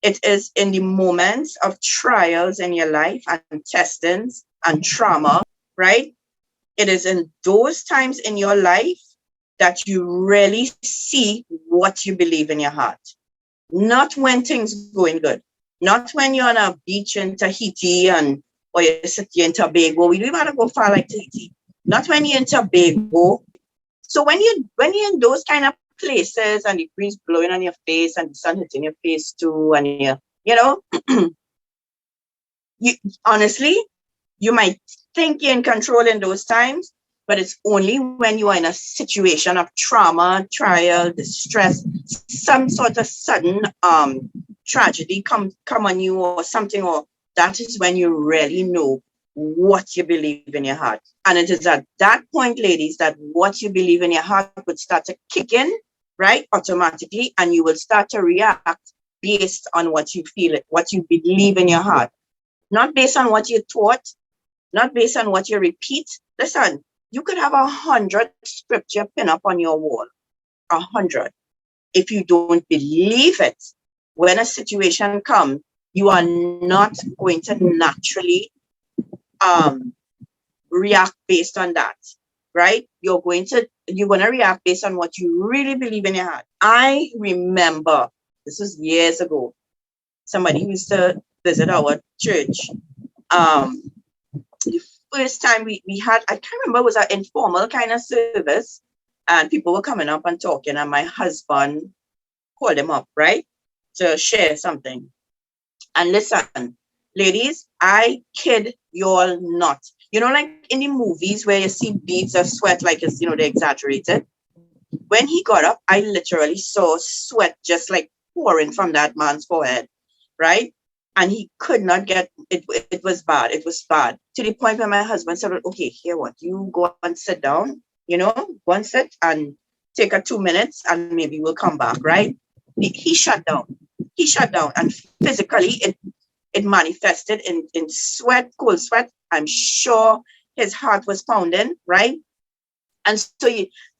It is in the moments of trials in your life and testings and trauma, right? It is in those times in your life that you really see what you believe in your heart. Not when things going good. Not when you're on a beach in Tahiti or you're sitting in Tobago. We don't want to go far like Tahiti. Not when you're in Tobago. So when you're in those kind of places and the breeze blowing on your face and the sun hitting your face too, and you honestly, you might think you're in control in those times, but it's only when you are in a situation of trauma, trial, distress, some sort of sudden tragedy come on you or something, or that is when you really know what you believe in your heart. And it is at that point, ladies, that what you believe in your heart would start to kick in, right, automatically, and you will start to react based on what you feel, what you believe in your heart, not based on what you taught, not based on what you repeat. Listen, you could have 100 scripture pin up on your wall, 100. If you don't believe it, when a situation comes, you are not going to naturally react based on that, right? You're going to react based on what you really believe in your heart. I remember, this was years ago, somebody used to visit our church. The first time we had, I can't remember, it was an informal kind of service, and people were coming up and talking, and my husband called him up, right, to share something. And listen, ladies, I kid you all not. Like in the movies where you see beads of sweat, like it's, they exaggerated. When he got up, I literally saw sweat just like pouring from that man's forehead, right? And he could not get it. It was bad. It was bad to the point where my husband said, okay, here, what? You go and sit down, go and sit and take a 2 minutes and maybe we'll come back, right? He shut down. He shut down, and physically it manifested in sweat, cold sweat. I'm sure his heart was pounding, right? And so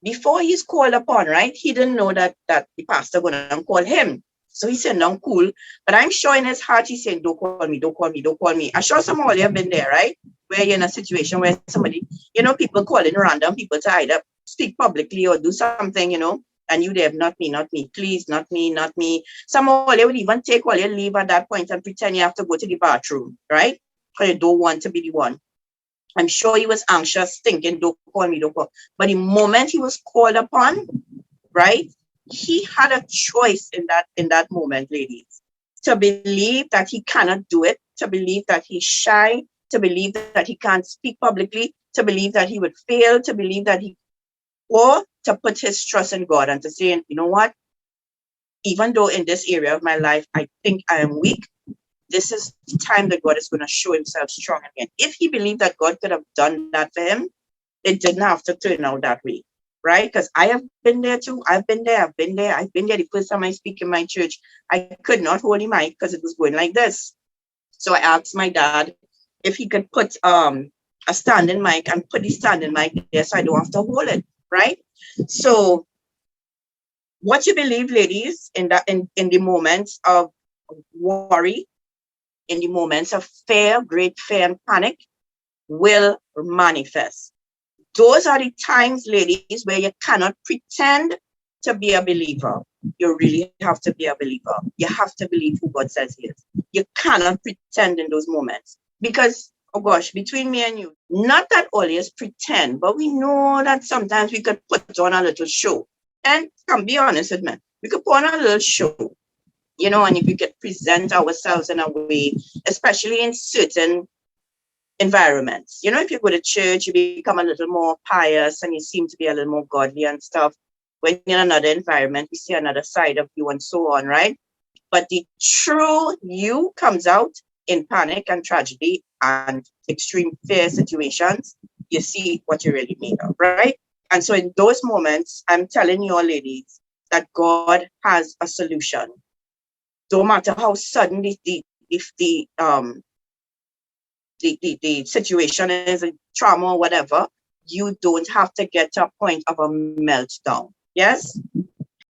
before he's called upon, right, he didn't know that the pastor going to call him. So he said, no, cool. But I'm sure in his heart, he's saying, don't call me, don't call me, don't call me. I'm sure some of you have been there, right? Where you're in a situation where somebody, people calling random people to either speak publicly or do something, and you there, not me, please, not me. Some of you would even take all your leave at that point and pretend you have to go to the bathroom, right? Because you don't want to be the one. I'm sure he was anxious, thinking, don't call me, don't call. But the moment he was called upon, right, he had a choice in that moment, ladies, to believe that he cannot do it, to believe that he's shy, to believe that he can't speak publicly, to believe that he would fail, to believe that or to put his trust in God and to say, you know what, even though in this area of my life, I think I am weak, this is the time that God is going to show himself strong again. If he believed that God could have done that for him, it didn't have to turn out that way, right? Because I have been there too. I've been there. The first time I speak in my church, I could not hold the mic because it was going like this. So I asked my dad if he could put a standing mic and put the standing mic there so I don't have to hold it, right? So what you believe, ladies, in the moments of worry, in the moments of fear, great fear and panic, will manifest. Those are the times, ladies, where you cannot pretend to be a believer. You really have to be a believer. You have to believe who God says he is. You cannot pretend in those moments. Because, oh gosh, between me and you, not that always pretend, but we know that sometimes we could put on a little show. And come be honest with me, we could put on a little show. And if we could present ourselves in a way, especially in certain environments. If you go to church, you become a little more pious and you seem to be a little more godly and stuff. When you're in another environment, you see another side of you and so on, right? But the true you comes out in panic and tragedy and extreme fear situations. You see what you're really made of, right? And so in those moments, I'm telling you all, ladies, that God has a solution. No matter how sudden the situation is, a trauma or whatever, you don't have to get to a point of a meltdown. Yes?